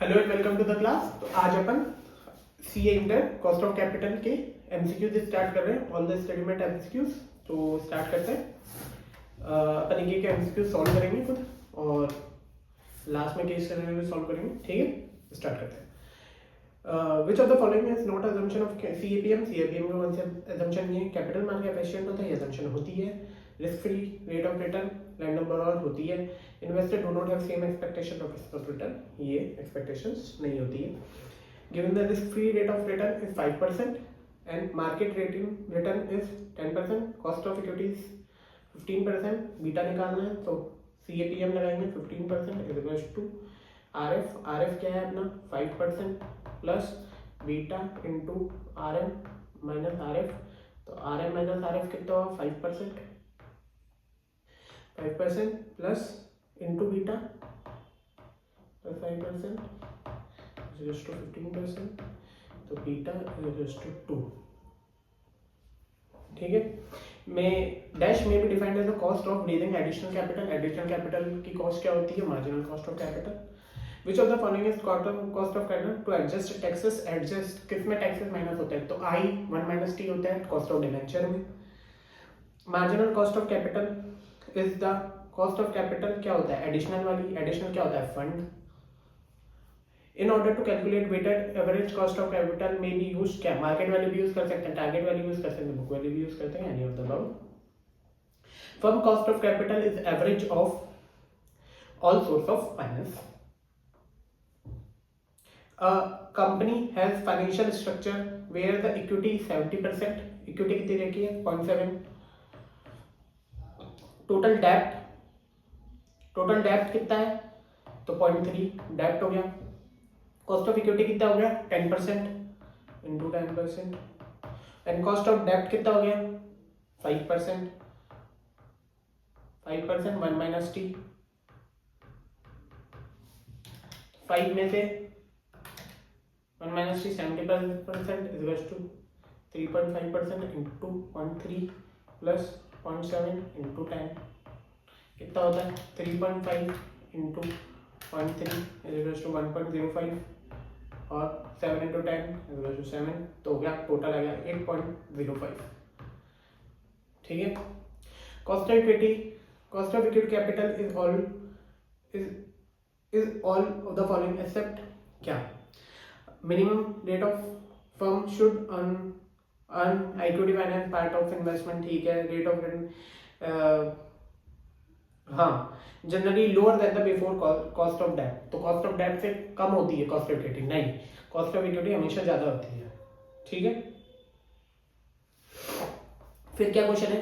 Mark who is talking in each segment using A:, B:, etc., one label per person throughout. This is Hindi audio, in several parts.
A: Hello and welcome to the class. तो आज अपन CA inter cost of capital के एमसीक्यूज स्टार्ट कर रहे हैं। All the study MCQs. तो स्टार्ट करते हैं। अपन एक एमसीक्यू सॉल्व करेंगे खुद और लास्ट में केस स्टडी भी सॉल्व करेंगे। ठीक है, स्टार्ट करते हैं। विच of the following is not assumption of CAPM. CAPM का कौन सा अजम्पशन नहीं है? कैपिटल मान के एफिशिएंट होता है, ये अजम्पशन होती है। Risk free rate of return random borrower होती है। Investor do not have same expectation of risk of return, ये एक्सपेक्टेशंस नहीं होती है। Given the risk free rate of return is 5% and market rating return is 10%, cost of equity is 15%, beta निकालना है तो सीएपीएम लगाएंगे 15% is equals to RF. RF क्या है अपना 5% plus beta into RM minus RF. तो आरएम माइनस आरएफ कितना हुआ 5% plus into beta plus 5% is to 15%, तो बीटा इज टू 2। ठीक है, मैं डैश में भी defined as the cost of raising additional capital. Additional capital की कॉस्ट क्या होती है? Marginal cost of capital. Which of the following is cost of capital to adjust taxes. Adjust किस में टैक्सेस माइनस होता है? तो आई 1 माइनस टी होता है कॉस्ट ऑफ डिवेंचर में। Marginal cost of capital is the cost of capital क्या होता है? एडिशनल वाली। एडिशनल क्या होता है? Fund. In order to calculate weighted average cost of capital में भी यूज क्या? मार्केट वैल्यू भी यूज कर सकते हैं, टारगेट वैल्यू यूज कर सकते हैं, बुक वैल्यू भी यूज करते हैं, any of the above. Firm cost of capital is average of all source of finance. A company has financial structure where the equity is 70%. Equity कितनी रखी है? 0.7। टोटल डेप्ट कितना है? तो 0.3 डेप्ट हो गया। कॉस्ट ऑफ इक्विटी कितना हो गया? 10% इंटू 10%। एंड कॉस्ट ऑफ डेप्ट कितना हो गया? 5%। 1 माइनस टी। 5 में से 1 minus T 70% is equals to 3.5% into 0.3 plus 0.7 into 10 कितना होता है? 3.5 इंटू 0.3 इज इक्वल्स टू 1.05 और 7 इंटू 10 इज इक्वल्स टू 7। तो हो गया, टोटल आ गया 8.05। ठीक है, cost of equity capital is all of the following except क्या? Minimum rate of firm should earn equity finance part of investment. ठीक है, रेट ऑफ रिटर्न हाँ generally lower than the before cost of debt. तो कॉस्ट ऑफ डेट से कम होती है कॉस्ट ऑफ इक्विटी? नहीं, कॉस्ट ऑफ इक्विटी हमेशा ज्यादा होती है। ठीक है, फिर क्या क्वेश्चन है?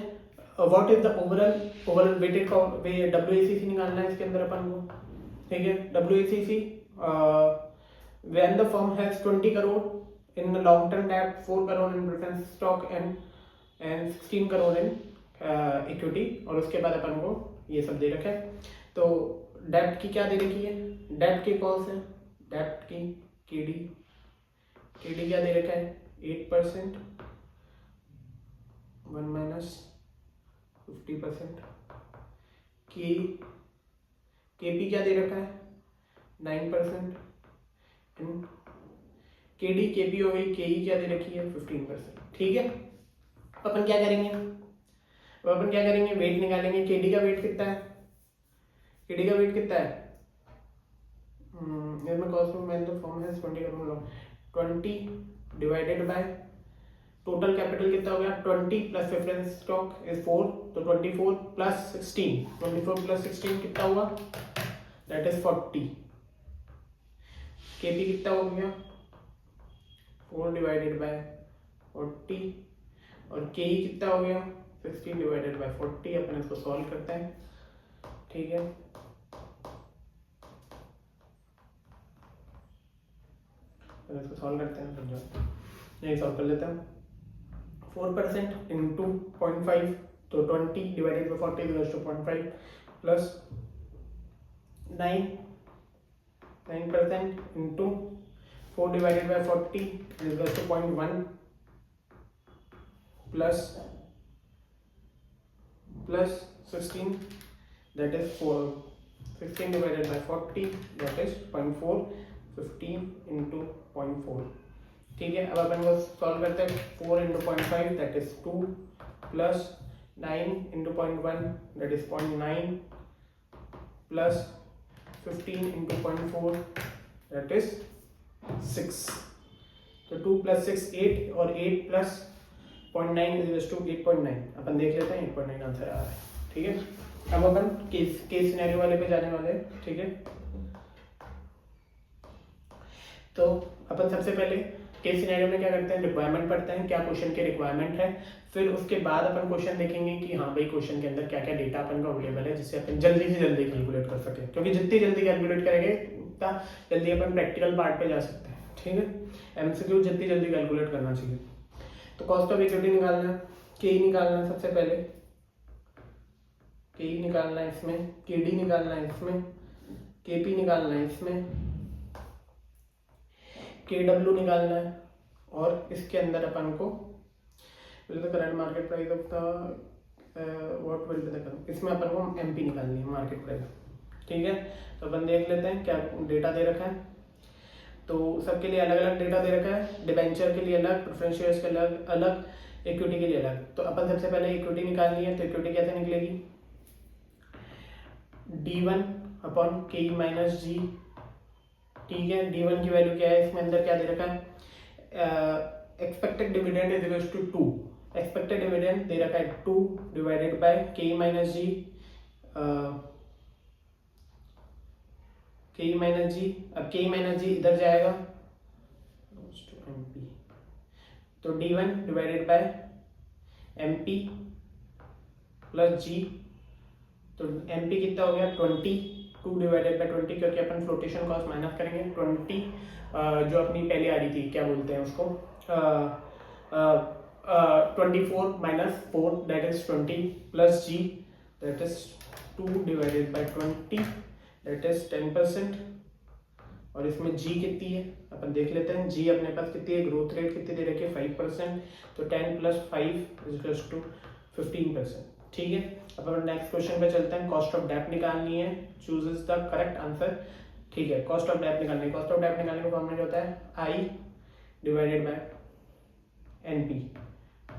A: What is the overall weighted WACC निकालना है इसके अंदर अपन को। ठीक है, WACC when the firm has 20 crore in long term debt, 4 crore in preference stock and 16 crore in equity, और उसके बाद अपन को ये सब दे रखा है। तो डेप्ट की क्या दे रखी है? डेप्ट की कौन से? डेप्ट की केडी क्या दे रखा है? 8%, 1 माइनस 50%। केपी क्या दे रखा है? 9%। केपी हो गई। केई क्या दे रखी है? 15%। ठीक है, अपन क्या करेंगे? वेट निकालेंगे। केडी का वेट कितना है? इसमें cost of man the firm has 20 crore, 20 divided by total capital कितना हो गया? 20 प्लस प्रेफरेंस स्टॉक इज 4, तो 24 प्लस 16 कितना हुआ? That is 40। केपी कितना हो गया? 4 डिवाइडेड बाय 40 और केई कितना हो गया? 16 डिवाइडेड बाय 40। अपन इसको सॉल्व करते हैं। ठीक है, इसको सॉल्व करते हैं। समझो, नहीं सॉल्व कर लेते हैं। 4% इंटू 0.5, तो 20 divided by 40 equals to 0.5 plus 9% into 4 divided by 40 equals to 0.1 plus 16, that is 4. 16 divided by 40, that is 0.4 15 into 0.4। ठीक है, अब अपन को सॉल्व करते हैं। 4 into 0.5 that is 2 plus 9 into 0.1 that is 0.9 plus 15 into 0.4 that is 6। तो 2 प्लस 6 8 और 8 प्लस 0.9 इज टू 8.9। अपन देख लेते हैं 8.9 आंसर आ रहा है। ठीक है, अब अपन केस सिनेरियो वाले पे जाने वाले हैं। ठीक है, तो अपन सबसे पहले केस सिनेरियो में क्या करते हैं, रिक्वायरमेंट पढ़ते हैं, क्या क्वेश्चन के रिक्वायरमेंट है। फिर उसके बाद अपन क्वेश्चन देखेंगे कि हाँ भाई क्वेश्चन के अंदर क्या क्या डेटा अपन को अवेलेबल है, जिससे अपन जल्दी से जल्दी कैलकुलेट कर सकें, क्योंकि जितनी जल्दी कैलकुलेट करेंगे उतना जल्दी अपन प्रैक्टिकल पार्ट पे जा सकते हैं। ठीक है, एमसीक्यू जितनी जल्दी कैलकुलेट करना चाहिए। तो कॉस्ट ऑफ इक्विटी निकालना है, के निकालना है, सबसे पहले के निकालना है इसमें, के डी निकालना है इसमें, के पी निकालना है इसमें, के डब्ल्यू निकालना है, और इसके अंदर अपन को current market price of the what will be the current, इसमें अपन को एमपी निकालनी है, मार्केट प्राइस। ठीक है, तो अपन देख लेते हैं क्या डेटा दे रखा है। तो सबके लिए अलग अलग डेटा दे रखा है, डिबेंचर के लिए अलग, प्रेफरेंस शेयर्स के अलग अलग, इक्विटी के लिए अलग। तो अपन सबसे पहले इक्विटी निकालनी है, तो इक्विटी कैसे निकलेगी, D1 अपॉन के माइनस जी। ठीक है, D1 की वैल्यू क्या है, इसमें अंदर क्या दे रखा है, expected dividend is equal to 2। Expected dividend दे रखा है 2 divided by K minus G, K minus जी। अब के माइनस जी इधर जाएगा MP, तो D1 divided by MP plus G. तो MP कितना हो गया 20, 2 डिवाइडेड बाय 20, क्योंकि अपन फ्लोटेशन कॉस्ट माइनस करेंगे 20, जो अपनी पहले आ रही थी, क्या बोलते हैं उसको, 24 minus 4 that is 20 plus G that is 2 divided by 20 that is 10%। और इसमें जी कितनी है अपन देख लेते हैं, जी अपने पास कितनी है, ग्रोथ रेट कितनी दे रखी है 5%, तो 10 प्लस 5 इज इक्वल टू 15%। ठीक है, अब अपन नेक्स्ट क्वेश्चन पे चलते हैं। कॉस्ट ऑफ डेट निकालनी है, चूजेस द करेक्ट आंसर। ठीक है, कॉस्ट ऑफ डेट निकालनी है, कॉस्ट ऑफ डेट निकालने का फॉर्मूला होता है आई डिवाइडेड बाय एनपी।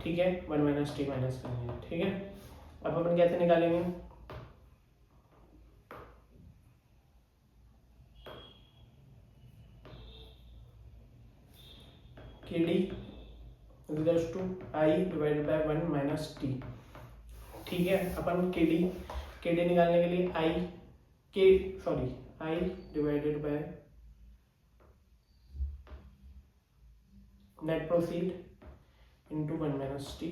A: ठीक है, 1 माइनस टी माइनस करनी है। ठीक है, अब अपन कैसे निकालेंगे, K D equals to I divided by 1 minus T. ठीक है, अपन के डी निकालने के लिए I divided by net proceed into 1 minus T.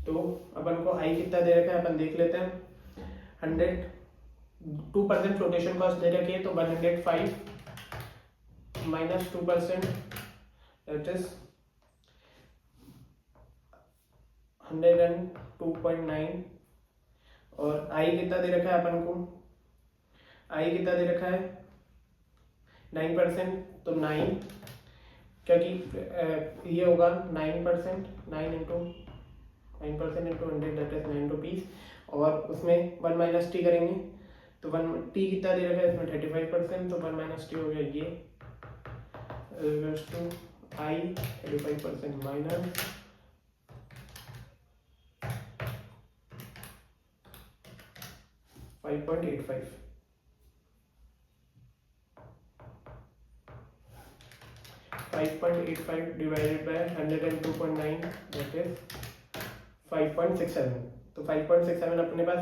A: तो अपन को आई कितना दे रखा है, अपन देख लेते हैं। 2% फ्लोटेशन कॉस्ट दे रखी है, तो 105 माइनस 2% दैट इज 102.9। और आई कितना दे रखा है अपन को, आई कितना दे रखा है 9%, तो 9, क्योंकि ये होगा 9%, 9 into 9% into 100 that is 9 rupees. और उसमें 1 माइनस टी करेंगे, तो 1 टी कितना दे रखा है इसमें 35%, तो 1 माइनस टी हो गया ये टू आई 35% minus 5.85। 5.85 divided by 102.9 that is 5.67। तो 5.67 अपने पास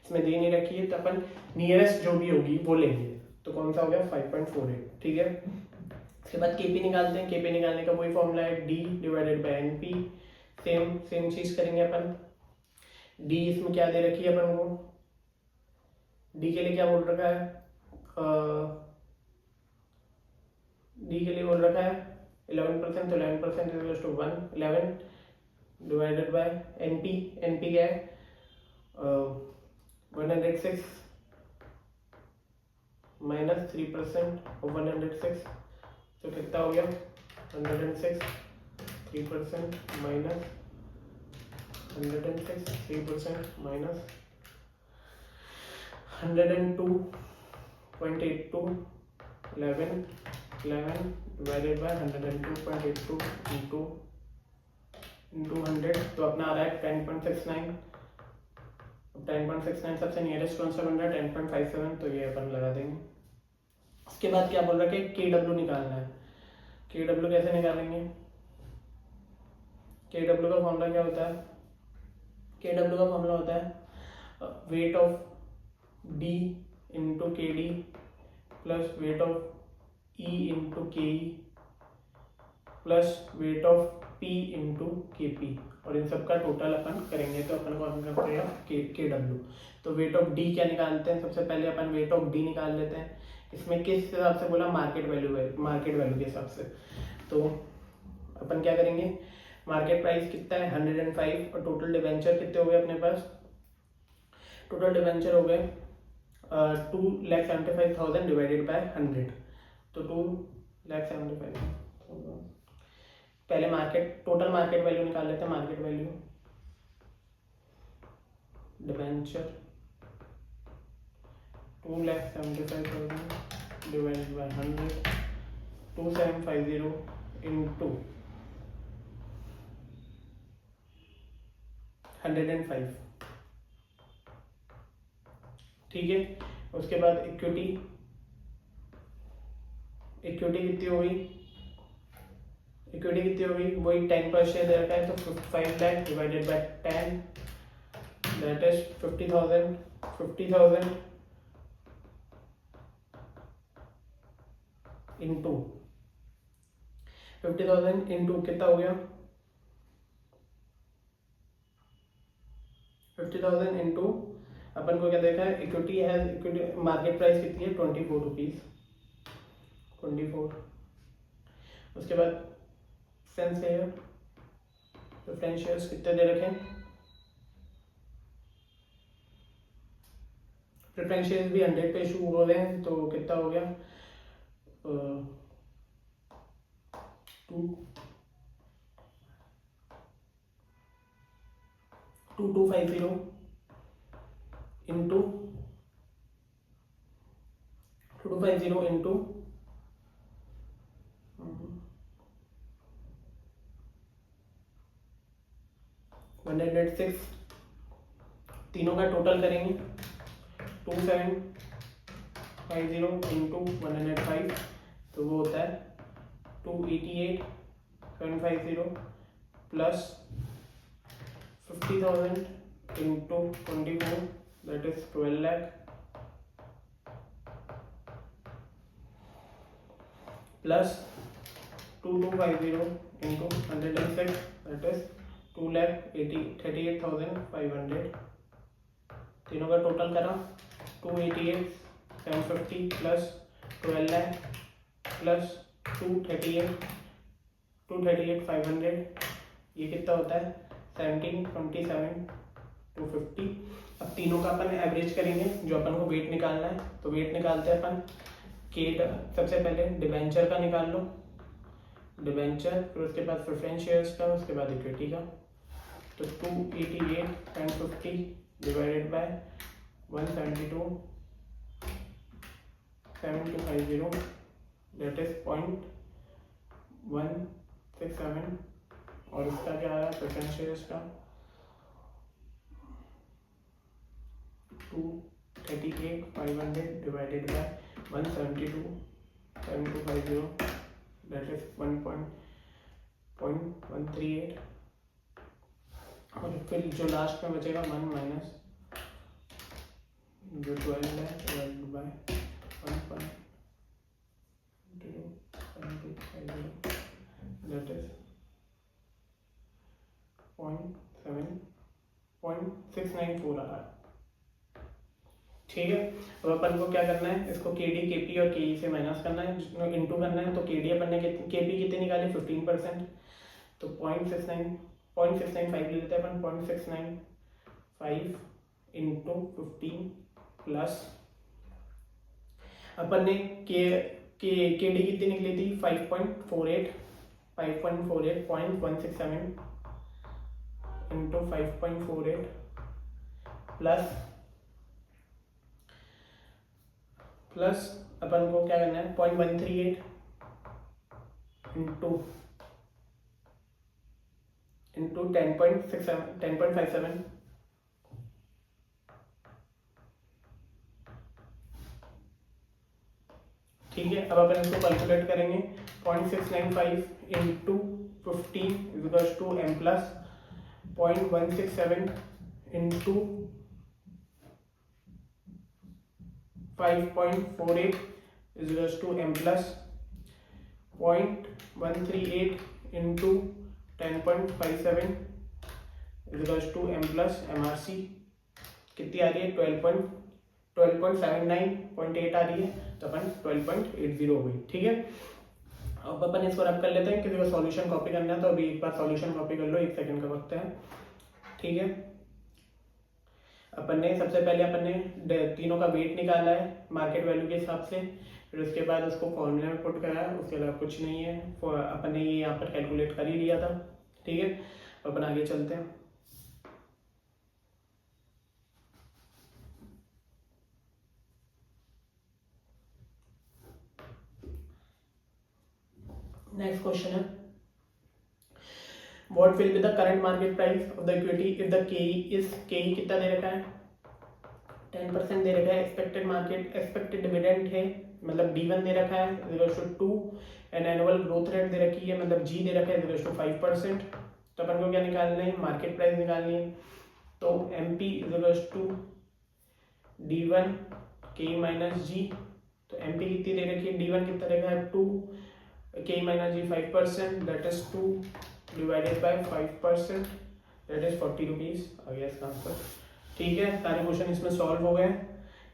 A: इसमें दे नहीं रखी है, तो अपन नियरेस्ट जो भी होगी वो लेंगे। तो कौन सा हो गया 5.48। ठीक है, इसके बाद केपी निकालते हैं। केपी निकालने का वही फॉर्मूला है D divided by NP. Same चीज करेंगे अपन। डी इसमें क्या दे रखी है अपन को, डी के लिए क्या बोल रखा है, डी के लिए बोल रखा है 11%, तो 11% is equal to 1 11 divided by NP. NP क्या है 106 माइनस 3% ऑफ 106, तो कितना हो गया 106 3% minus 106 3% minus 102.82 11 11 divided bye 102.82 into 100, तो अपना आ रहा है 10.69। 10.69 सबसे नियरेस्ट कौन सा बन रहा है? 10.57, तो ये अपन लगा देंगे। उसके बाद क्या बोल रहा है कि के डब्ल्यू निकालना है। के डब्ल्यू कैसे निकालेंगे? के डब्ल्यू का फॉर्मूला क्या होता है? के डब्ल्यू का फॉर्मूला होता है weight of D into K D plus weight of E into K E plus weight of P into K P, और इन सब का टोटल अपन करेंगे तो अपन को अपन पड़ेगा के डब्ल्यू। तो वेट ऑफ डी क्या निकालते हैं? सबसे पहले अपन वेट ऑफ डी निकाल लेते हैं। इसमें किस हिसाब से बोला? मार्केट वैल्यू के हिसाब से। तो अपन क्या करेंगे? मार्केट प्राइस कितना है? 105, और टोटल डिवेंचर कितने हो गए अपने पास? टोटल डिवेंचर हो गए 2,75,000 डिवाइडेड बाय 100, तो 2,75,000। पहले टोटल मार्केट वैल्यू निकाल लेते हैं। Market value debenture 2,75,000 divided by 100, 2,750 into 105, ठीक है। उसके बाद इक्विटी कितनी हो गई? वही 10 पर शेयर दे रखा है, तो 5 lakh divided by 10, that is 50,000 into 50,000 into कितना हो गया? 50,000 इंटू अपन को क्या देखा है? इक्विटी मार्केट प्राइस कितनी है? 24 रुपीज। 24। उसके बाद प्रेफरेंस शेयर्स कितने दे रखे हैं? प्रेफरेंस शेयर्स भी 100 पे इशू हो रहे हैं, तो कितना हो गया? 2250 इंटू 2250 इंटू 106, तीनों का टोटल करेंगे 2750 इंटू 105, तो वो होता है 288,750 plus 50,000 into 24, that is 12 lakh plus 2250 into 106, that is 2,38,500। तीनों का टोटल करा 288,750 प्लस 12 लाख प्लस 238,500, ये कितना होता है? 1727,250। अब तीनों का अपन एवरेज करेंगे, जो अपन को वेट निकालना है। तो वेट निकालते हैं अपन सबसे पहले डिवेंचर का निकाल लो, डिवेंचर, फिर उसके बाद प्रेफरेंस शेयर्स का, उसके बाद इक्विटी का। तो 288,1050 डिवाइडेड बाय 172,750, दैट इज 0.167, और इसका क्या आ रहा है? प्रेफरेंस शेयर्स का 238,500 डिवाइडेड बाय 172,750, दैट इज 1.138, और फिर जो लास्ट में बचेगा 1 माइनस जो 12 है डिवाइडेड बाय 1.07250, दैट इज 0.694 आ रहा है, ठीक है। अब अपन को क्या करना है? इसको के डी, के पी और के ई से माइनस करना है, इंटू करना है। तो के डी अपन ने के पी कितने निकाले? 15%, तो 0.695 ले लेते हैं अपन। 0.695 इंटू 15 प्लस अपन ने के डी कितनी निकली थी? 5.48, 0.167 इंटू 5.48 प्लस अपन को क्या करना है? 0.138 इंटू 10.57 ठीक है। अब अपन इसको कैलकुलेट करेंगे 0.695 into 15 equals to m plus 0.167 into 5.48 equals to m plus 0.138 into 10.57 equals to m plus MRC कितनी आ रही है 12.79.8 आ रही है, तो अपन 12.80 हो गई। ठीक है, अब अपन इसको रब कर लेते हैं। किसी को सॉल्यूशन कॉपी करना है तो अभी एक बार सॉल्यूशन कॉपी कर लो, 1 सेकंड का वक्त है। ठीक है, अपन ने सबसे पहले अपन ने तीनों का वेट निकाला है मार्केट वैल्यू के हिसाब से, फिर उसके बाद उसको फॉर्मूला में पुट करा है, उसके अलावा कुछ नहीं है। अपन ने ये यहाँ पर कैलकुलेट कर ही लिया था। ठीक है, अपन आगे चलते हैं। नेक्स्ट क्वेश्चन है, what will be the current market price of the equity if the KE कितना दे रखा है 10% दे रखा है। एक्सपेक्टेड डिविडेंड है मतलब D1 दे रखा है equals to 2 and annual growth rate दे रखी है मतलब G दे रखा है इक्वल्स टू 5%। तो अपन को क्या निकालना है, मार्केट प्राइस निकालनी है। तो MP equals to D1 K minus G। तो MP कितनी दे रखी है, D1 कितना दे रखा है 2, K minus G 5%, that is 2 divided by 5%, that is 40 rupees आ गया इसका आंसर। ठीक है, सारे क्वेश्चन इसमें सॉल्व हो गए।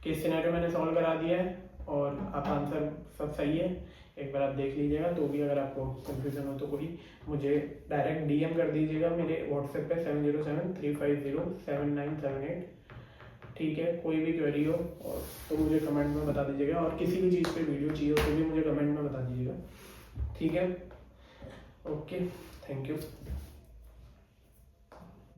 A: केस सिनेरियो मैंने सॉल्व करा दिया है और आपका आंसर सब सही है, एक बार आप देख लीजिएगा। तो भी अगर आपको कंफ्यूजन हो तो कोई मुझे डायरेक्ट DM कर दीजिएगा मेरे व्हाट्सएप पे 7073507978। ठीक है, कोई भी क्वेरी हो और तो मुझे कमेंट में बता दीजिएगा, और किसी भी चीज़ पे वीडियो चाहिए हो तो भी मुझे कमेंट में बता दीजिएगा। ठीक है, ओके, थैंक यू।